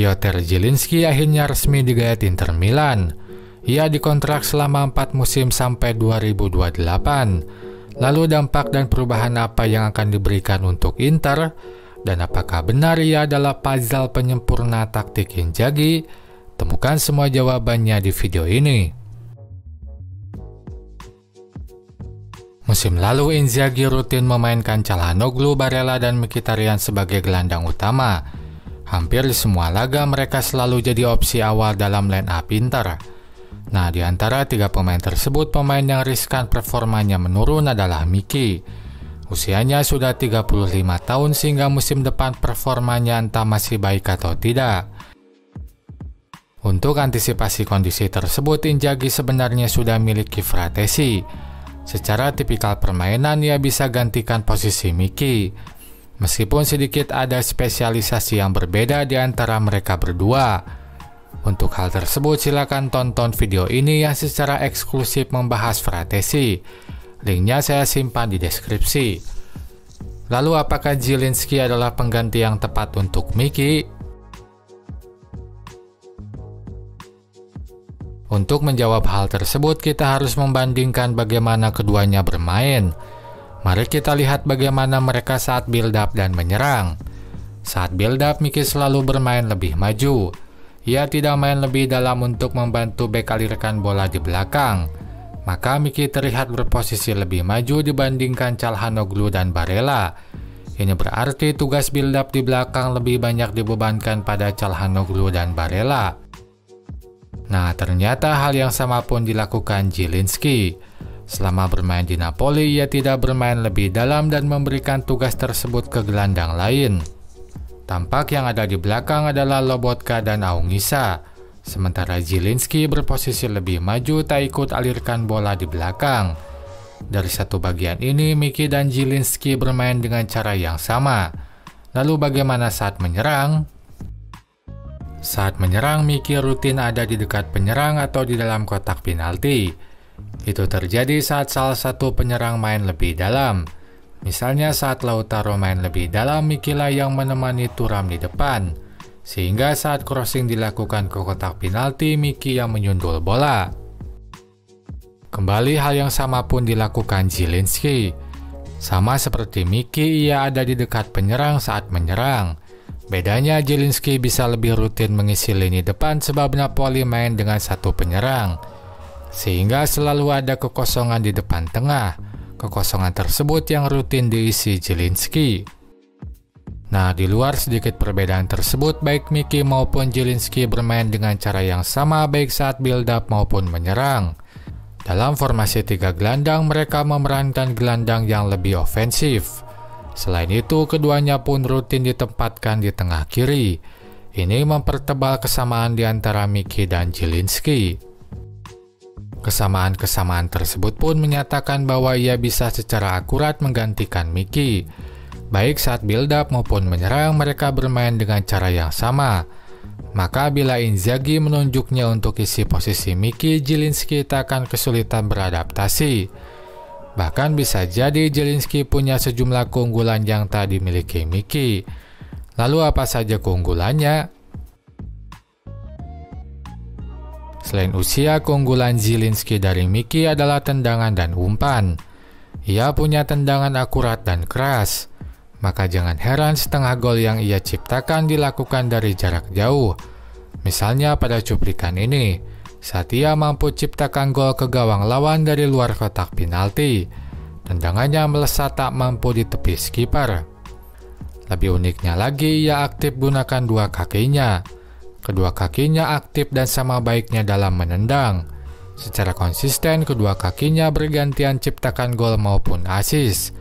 Piotr Zielinski akhirnya resmi digait Inter Milan. Ia dikontrak selama 4 musim sampai 2028. Lalu dampak dan perubahan apa yang akan diberikan untuk Inter? Dan apakah benar ia adalah puzzle penyempurna taktik Inzaghi? Temukan semua jawabannya di video ini. Musim lalu Inzaghi rutin memainkan Calhanoglu, Barella, dan Mkhitaryan sebagai gelandang utama. Hampir di semua laga mereka selalu jadi opsi awal dalam line up Inter. Nah, di antara 3 pemain tersebut, pemain yang riskan performanya menurun adalah Miki. Usianya sudah 35 tahun sehingga musim depan performanya entah masih baik atau tidak. Untuk antisipasi kondisi tersebut, Inzaghi sebenarnya sudah miliki Fratesi. Secara tipikal permainan, ia bisa gantikan posisi Miki. Meskipun sedikit ada spesialisasi yang berbeda di antara mereka berdua. Untuk hal tersebut, silakan tonton video ini yang secara eksklusif membahas Fratesi. Linknya saya simpan di deskripsi. Lalu, apakah Zielinski adalah pengganti yang tepat untuk Miki? Untuk menjawab hal tersebut, kita harus membandingkan bagaimana keduanya bermain. Mari kita lihat bagaimana mereka saat build up dan menyerang. Saat build up, Miki selalu bermain lebih maju. Ia tidak main lebih dalam untuk membantu bek alirkan bola di belakang. Maka Miki terlihat berposisi lebih maju dibandingkan Calhanoglu dan Barella. Ini berarti tugas build up di belakang lebih banyak dibebankan pada Calhanoglu dan Barella. Nah, ternyata hal yang sama pun dilakukan Zielinski. Selama bermain di Napoli, ia tidak bermain lebih dalam dan memberikan tugas tersebut ke gelandang lain. Tampak yang ada di belakang adalah Lobotka dan Aungisa. Sementara Zielinski berposisi lebih maju tak ikut alirkan bola di belakang. Dari satu bagian ini, Miki dan Zielinski bermain dengan cara yang sama. Lalu bagaimana saat menyerang? Saat menyerang, Miki rutin ada di dekat penyerang atau di dalam kotak penalti. Itu terjadi saat salah satu penyerang main lebih dalam. Misalnya saat Lautaro main lebih dalam, Miki lah yang menemani Thuram di depan. Sehingga saat crossing dilakukan ke kotak penalti, Miki yang menyundul bola. Kembali hal yang sama pun dilakukan Zielinski. Sama seperti Miki, ia ada di dekat penyerang saat menyerang. Bedanya Zielinski bisa lebih rutin mengisi lini depan sebab Napoli main dengan satu penyerang. Sehingga selalu ada kekosongan di depan tengah. Kekosongan tersebut yang rutin diisi Zielinski. Nah, di luar sedikit perbedaan tersebut, baik Miki maupun Zielinski bermain dengan cara yang sama baik saat build up maupun menyerang. Dalam formasi 3 gelandang, mereka memerankan gelandang yang lebih ofensif. Selain itu, keduanya pun rutin ditempatkan di tengah kiri. Ini mempertebal kesamaan di antara Miki dan Zielinski. Kesamaan-kesamaan tersebut pun menyatakan bahwa ia bisa secara akurat menggantikan Miki. Baik saat build up maupun menyerang, mereka bermain dengan cara yang sama. Maka bila Inzaghi menunjuknya untuk isi posisi Miki, Zielinski tak akan kesulitan beradaptasi. Bahkan bisa jadi Zielinski punya sejumlah keunggulan yang tak dimiliki Miki. Lalu apa saja keunggulannya? Selain usia, keunggulan Zielinski dari Miki adalah tendangan dan umpan. Ia punya tendangan akurat dan keras. Maka jangan heran setengah gol yang ia ciptakan dilakukan dari jarak jauh. Misalnya pada cuplikan ini. Saat ia mampu ciptakan gol ke gawang lawan dari luar kotak penalti. Tendangannya melesat tak mampu ditepis kiper. Lebih uniknya lagi, ia aktif gunakan 2 kakinya. Kedua kakinya aktif dan sama baiknya dalam menendang. Secara konsisten, kedua kakinya bergantian ciptakan gol maupun assist.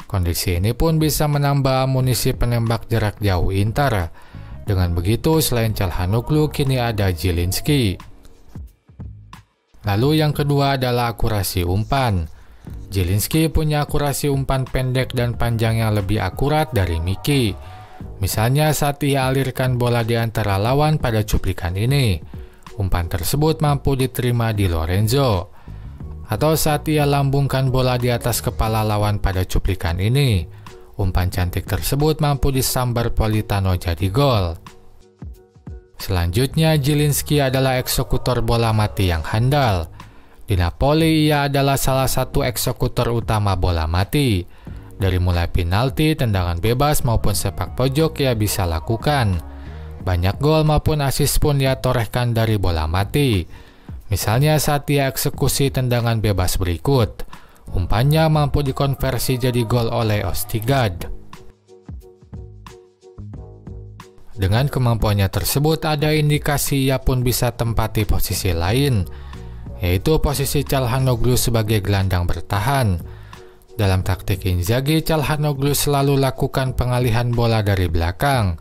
Kondisi ini pun bisa menambah amunisi penembak jarak jauh Inter. Dengan begitu, selain Calhanoglu, kini ada Zielinski. Lalu yang kedua adalah akurasi umpan. Zielinski punya akurasi umpan pendek dan panjang yang lebih akurat dari Miki. Misalnya saat ia alirkan bola di antara lawan pada cuplikan ini. Umpan tersebut mampu diterima di Lorenzo. Atau saat ia lambungkan bola di atas kepala lawan pada cuplikan ini. Umpan cantik tersebut mampu disambar Politano jadi gol. Selanjutnya, Zielinski adalah eksekutor bola mati yang handal. Di Napoli, ia adalah salah satu eksekutor utama bola mati. Dari mulai penalti, tendangan bebas maupun sepak pojok ia bisa lakukan. Banyak gol maupun assist pun ia torehkan dari bola mati. Misalnya saat ia eksekusi tendangan bebas berikut. Umpannya mampu dikonversi jadi gol oleh Ostigad. Dengan kemampuannya tersebut, ada indikasi ia pun bisa tempati posisi lain, yaitu posisi Calhanoglu sebagai gelandang bertahan. Dalam taktik Inzaghi, Calhanoglu selalu lakukan pengalihan bola dari belakang.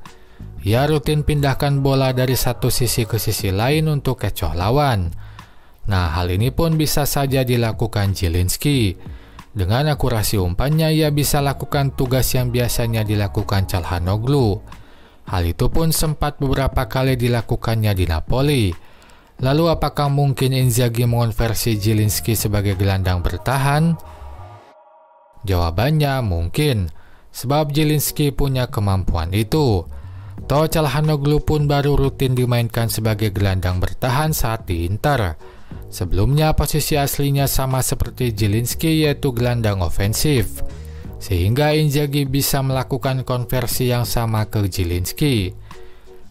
Ia rutin pindahkan bola dari satu sisi ke sisi lain untuk kecoh lawan. Nah, hal ini pun bisa saja dilakukan Zielinski. Dengan akurasi umpannya, ia bisa lakukan tugas yang biasanya dilakukan Calhanoglu. Hal itu pun sempat beberapa kali dilakukannya di Napoli. Lalu apakah mungkin Inzaghi mengonversi Zielinski sebagai gelandang bertahan? Jawabannya mungkin, sebab Zielinski punya kemampuan itu. Toh Calhanoglu pun baru rutin dimainkan sebagai gelandang bertahan saat di Inter. Sebelumnya posisi aslinya sama seperti Zielinski, yaitu gelandang ofensif. Sehingga Inzaghi bisa melakukan konversi yang sama ke Zielinski.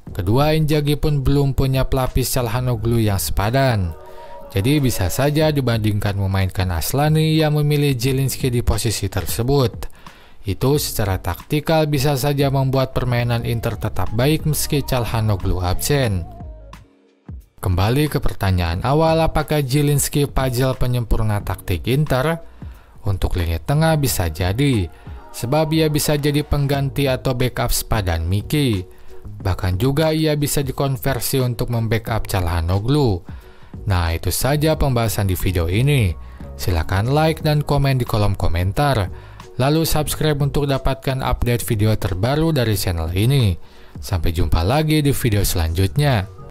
Kedua, Inzaghi pun belum punya pelapis Calhanoglu yang sepadan. Jadi bisa saja dibandingkan memainkan Aslani, ia memilih Zielinski di posisi tersebut. Itu secara taktikal bisa saja membuat permainan Inter tetap baik meski Calhanoglu absen. Kembali ke pertanyaan awal, apakah Zielinski puzzle penyempurna taktik Inter? Untuk lini tengah bisa jadi, sebab ia bisa jadi pengganti atau backup sepadan Miki. Bahkan juga ia bisa dikonversi untuk membackup Calhanoglu. Nah, itu saja pembahasan di video ini. Silakan like dan komen di kolom komentar. Lalu subscribe untuk dapatkan update video terbaru dari channel ini. Sampai jumpa lagi di video selanjutnya.